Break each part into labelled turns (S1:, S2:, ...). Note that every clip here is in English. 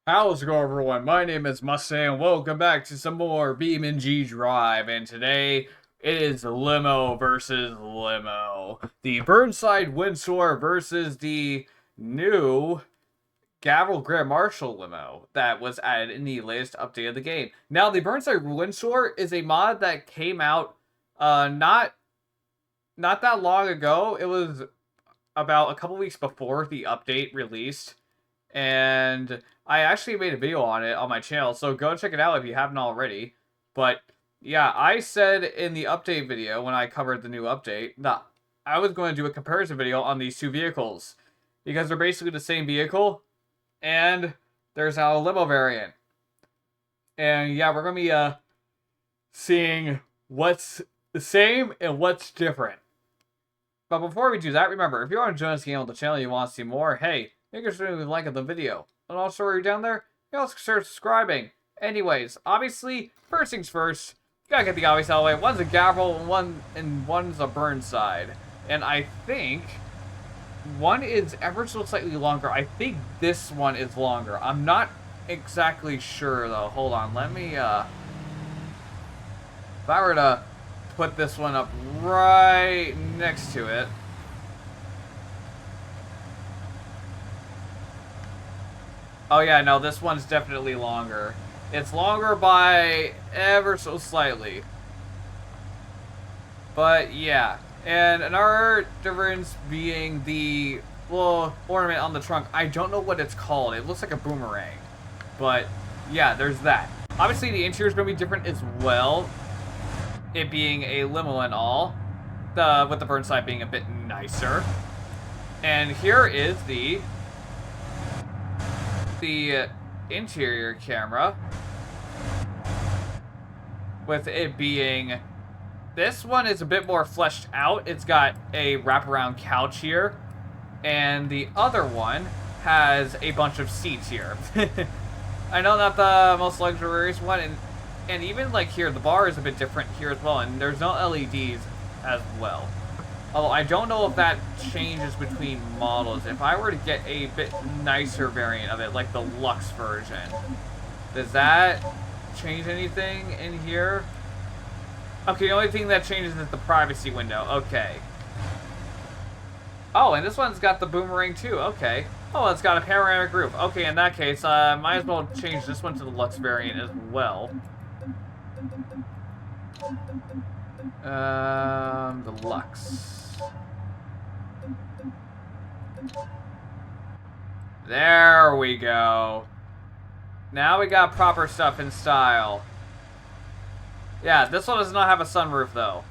S1: How's it going, everyone? My name is Mustang. Welcome back to some more beamng Drive, and today it is Limo versus Limo. The Burnside Windsor versus the new Gavril Grand Marshall limo that was added in the latest update of the game. Now, the Burnside Windsor is a mod that came out not that long ago. It was about a couple weeks before the update released, and I actually made a video on it on my channel, so go check it out if you haven't already. But yeah, I said in the update video when I covered the new update that I was going to do a comparison video on these two vehicles because they're basically the same vehicle, and there's now a limo variant. And yeah, we're going to be seeing what's the same and what's different. But before we do that, remember, if you're enjoying this game on the channel and you want to see more, hey, make sure to like the video. And also, while you're down there, you also consider subscribing. Anyways, obviously, first things first, gotta get the obvious out of the way. One's a Gavril and one's a Burnside. And I think one is ever so slightly longer. I think this one is longer. I'm not exactly sure, though. Hold on, let me, if I were to put this one up right next to it. Oh yeah, no, this one's definitely longer. It's longer by ever so slightly. But yeah, and another difference being the little ornament on the trunk. I don't know what it's called. It looks like a boomerang. But yeah, there's that. Obviously, the interior is going to be different as well. It being a limo and all. With the Burnside being a bit nicer. And here is the interior camera, with it being, this one is a bit more fleshed out. It's got a wraparound couch here, and the other one has a bunch of seats here. I know not the most luxurious one, and even like here, the bar is a bit different here as well, and there's no LEDs as well. Although I don't know if that changes between models. If I were to get a bit nicer variant of it, like the Luxe version, does that change anything in here? Okay, the only thing that changes is the privacy window. Okay. Oh, and this one's got the boomerang too. Okay. Oh, it's got a panoramic roof. Okay, in that case, might as well change this one to the Luxe variant as well. The Luxe. There we go. Now we got proper stuff in style. Yeah, this one does not have a sunroof, though.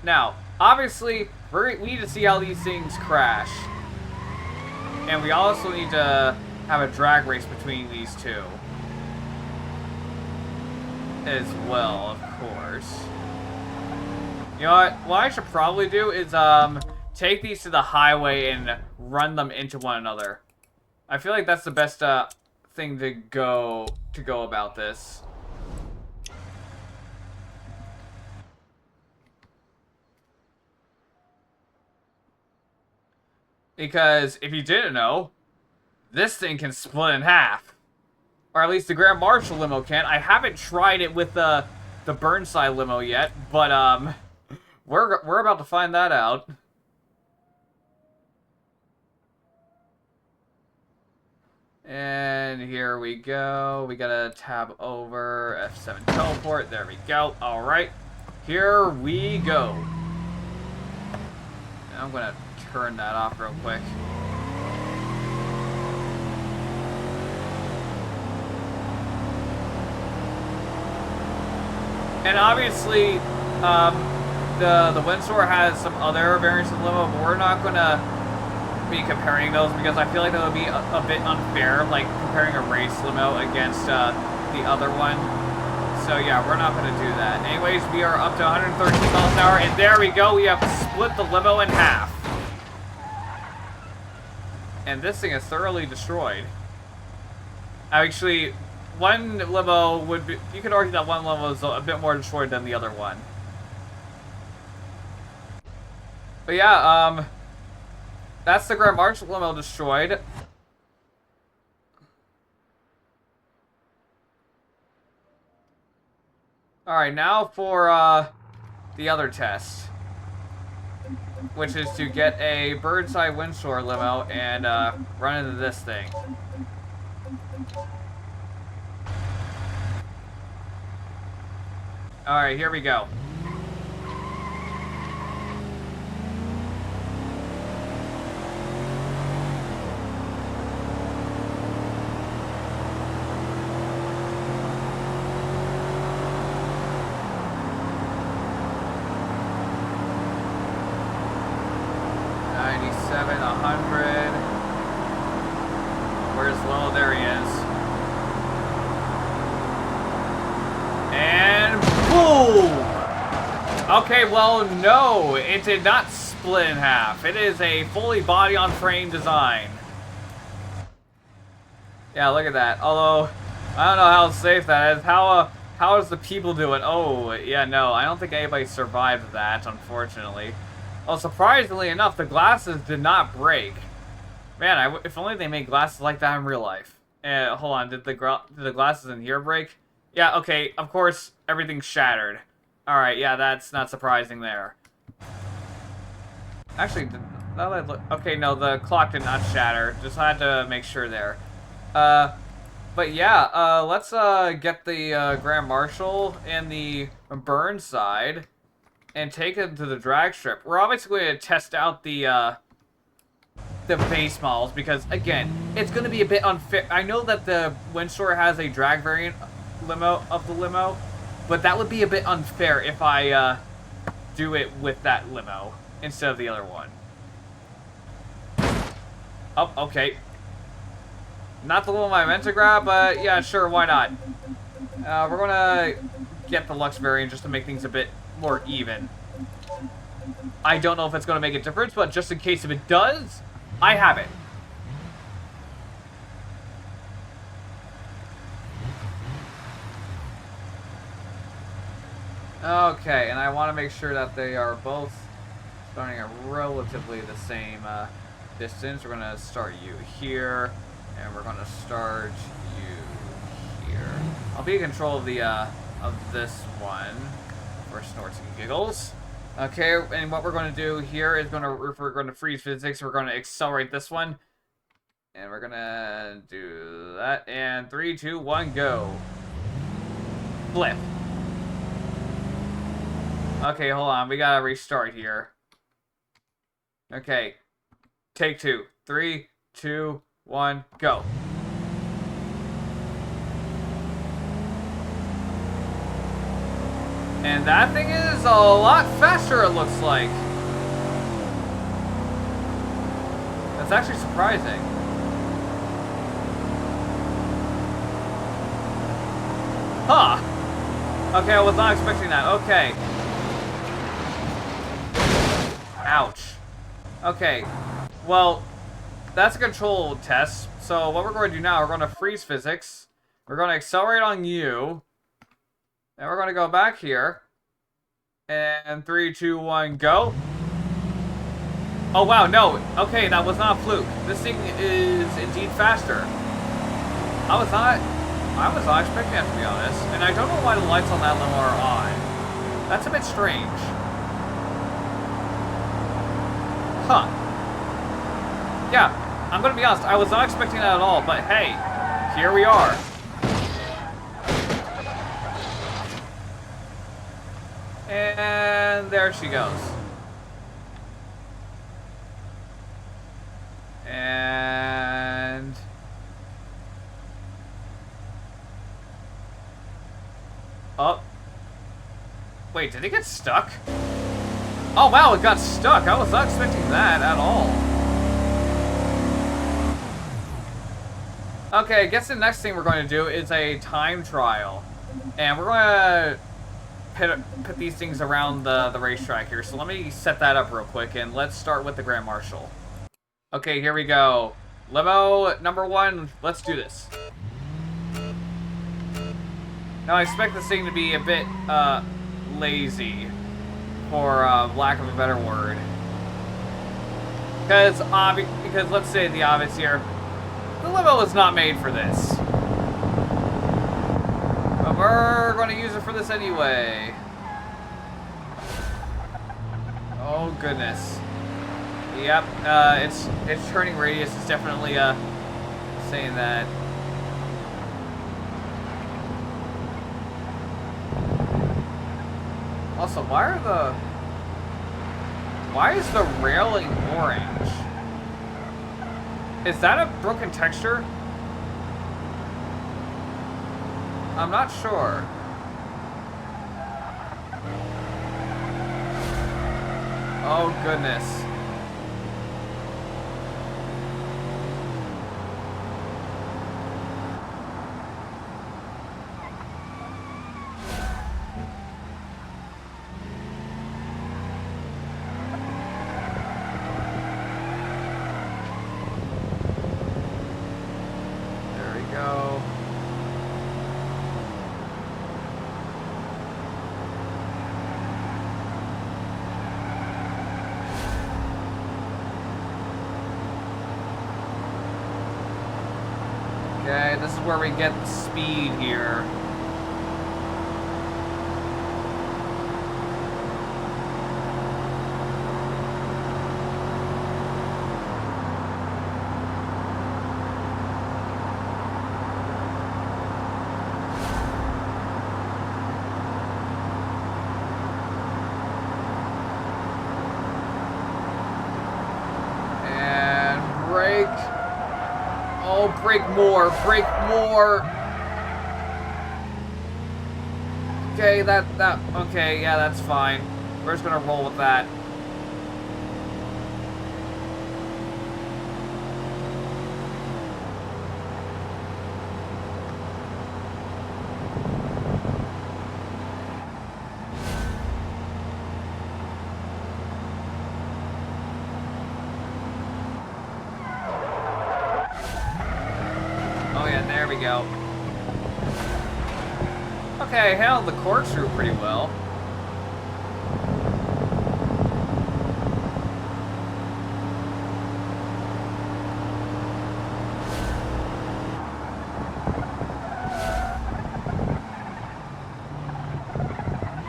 S1: Now, obviously, we need to see how these things crash. And we also need to have a drag race between these two. As well, of course. You know what I should probably do is, take these to the highway and run them into one another. I feel like that's the best, thing to go about this. Because, if you didn't know, this thing can split in half. Or at least the Grand Marshall limo can. I haven't tried it with the Burnside limo yet, but, we're about to find that out. And here we go. We gotta tab over F7 teleport. There we go. Alright. Here we go. And I'm gonna turn that off real quick. And obviously, the Windsor has some other variants of the limo, but we're not gonna be comparing those because I feel like that would be a bit unfair, like comparing a race limo against the other one. So yeah, we're not going to do that. Anyways, we are up to 113 miles an hour, and there we go. We have split the limo in half. And this thing is thoroughly destroyed. Actually, one limo would be, you could argue that one limo is a bit more destroyed than the other one. But yeah, that's the Grand Marshall limo destroyed. Alright, now for the other test. Which is to get a Burnside Windsor limo and run into this thing. Alright, here we go. Where's Limo? There he is. And boom! Okay, well, no, it did not split in half. It is a fully body-on-frame design. Yeah, look at that. Although, I don't know how safe that is. How is the people doing? Oh, yeah, no, I don't think anybody survived that, unfortunately. Well, surprisingly enough, the glasses did not break. Man, if only they made glasses like that in real life. Hold on, did the glasses in here break? Yeah, okay, of course, everything's shattered. Alright, yeah, that's not surprising there. Actually, now that I look... Okay, no, the clock did not shatter. Just had to make sure there. But yeah, let's get the Grand Marshall and the Burnside and take it to the drag strip. We're obviously going to test out the base models because, again, it's going to be a bit unfair. I know that the Windsor has a drag variant of the limo, but that would be a bit unfair if I do it with that limo instead of the other one. Oh, okay. Not the limo I meant to grab, but yeah, sure, why not? We're going to get the Lux variant just to make things a bit more even. I don't know if it's going to make a difference, but just in case if it does, I have it. Okay, and I want to make sure that they are both starting at relatively the same distance. We're going to start you here, and we're going to start you here. I'll be in control of the of this one for snorts and giggles. Okay, and what we're going to do here is we're going to freeze physics. We're going to accelerate this one, and we're going to do that. And 3, 2, 1, go. Flip. Okay, hold on. We gotta restart here. Okay. Take 2. 3, 2, 1, go. And that thing is a lot faster, it looks like. That's actually surprising. Huh. Okay, I was not expecting that. Okay. Ouch. Okay. Well, that's a control test. So what we're going to do now, we're going to freeze physics. We're going to accelerate on you. And we're going to go back here. And 3, 2, 1, go. Oh, wow, no. Okay, that was not a fluke. This thing is indeed faster. I was not expecting that, to be honest. And I don't know why the lights on that limo are on. That's a bit strange. Huh. Yeah, I'm going to be honest. I was not expecting that at all. But hey, here we are. And there she goes. And... oh. Wait, did it get stuck? Oh, wow, it got stuck. I was not expecting that at all. Okay, I guess the next thing we're going to do is a time trial. And we're going to put these things around the racetrack here. So let me set that up real quick, and let's start with the Grand Marshall. Okay, here we go. Limo number 1, let's do this. Now, I expect this thing to be a bit lazy, for lack of a better word. Because let's say the obvious here, the limo is not made for this. But we're we're going to use it for this anyway. Oh goodness. Yep, its turning radius is definitely saying that. Also, why is the railing orange? Is that a broken texture? I'm not sure. Oh goodness. Okay, this is where we get the speed here. And brake. Oh, brake more, brake more. Okay, okay, yeah, that's fine. We're just gonna roll with that. There we go. Okay, I handled the corkscrew pretty well.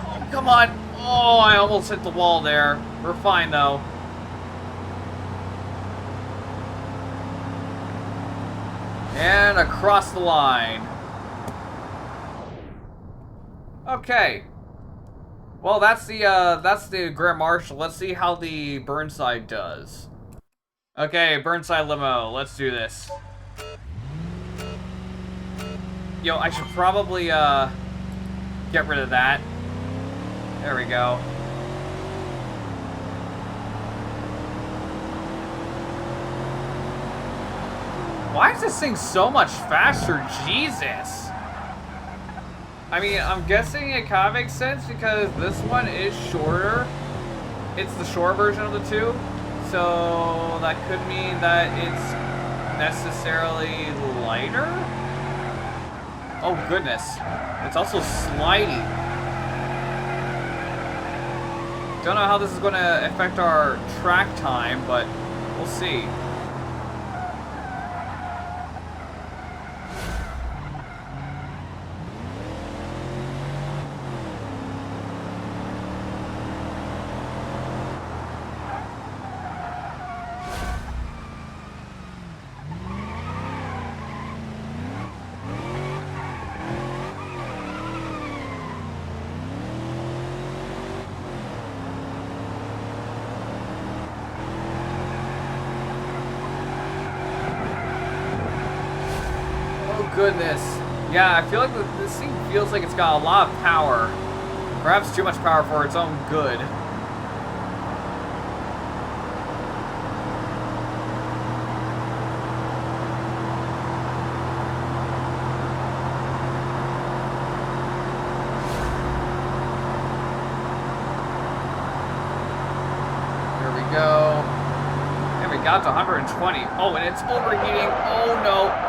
S1: Oh, come on! Oh, I almost hit the wall there. We're fine though. And across the line. Okay. Well, that's the Grand Marshall. Let's see how the Burnside does. Okay, Burnside Limo. Let's do this. Yo, I should probably get rid of that. There we go. Why is this thing so much faster? Jesus! I mean, I'm guessing it kind of makes sense because this one is shorter. It's the short version of the two. So that could mean that it's necessarily lighter? Oh goodness. It's also sliding. Don't know how this is going to affect our track time, but we'll see. Goodness. Yeah, I feel like this thing feels like it's got a lot of power. Perhaps too much power for its own good. There we go. And we got to 120. Oh, and it's overheating. Oh no.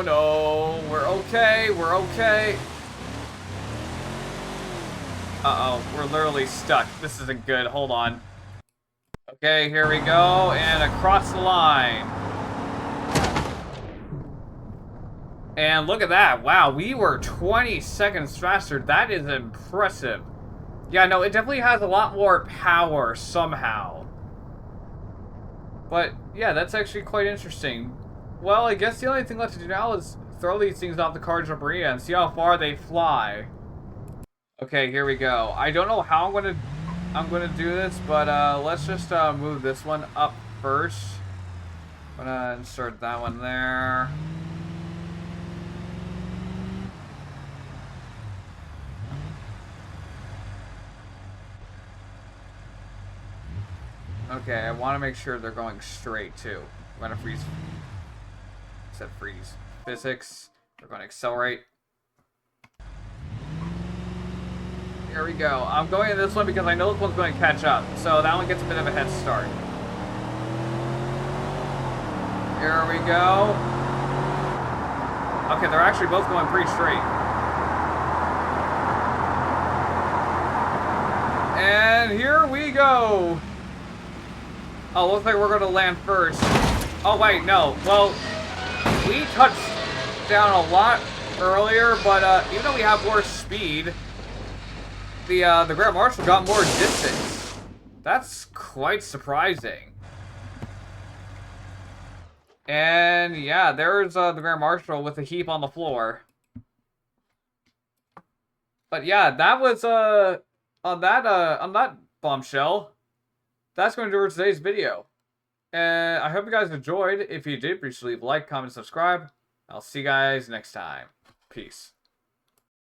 S1: No, we're okay, we're okay. Uh-oh, we're literally stuck. This isn't good, hold on. Okay, here we go, and across the line. And look at that. Wow, we were 20 seconds faster. That is impressive. Yeah, no, it definitely has a lot more power somehow. But, yeah, that's actually quite interesting. Well, I guess the only thing left to do now is throw these things off the car debris and see how far they fly. Okay, here we go. I don't know how I'm gonna do this, but let's just move this one up first. I'm gonna insert that one there. Okay, I want to make sure they're going straight too. I'm gonna freeze. Set freeze. Physics. We're gonna accelerate. Here we go. I'm going in this one because I know this one's going to catch up. So that one gets a bit of a head start. Here we go. Okay, they're actually both going pretty straight. And here we go. Oh, looks like we're going to land first. Oh, wait, no. Well, we touched down a lot earlier, but even though we have more speed, the Grand Marshall got more distance. That's quite surprising. And yeah, there's the Grand Marshall with a heap on the floor. But yeah, that was on that bombshell. That's going to do it for today's video. And I hope you guys enjoyed. If you did, please leave a like, comment, subscribe. I'll see you guys next time. Peace.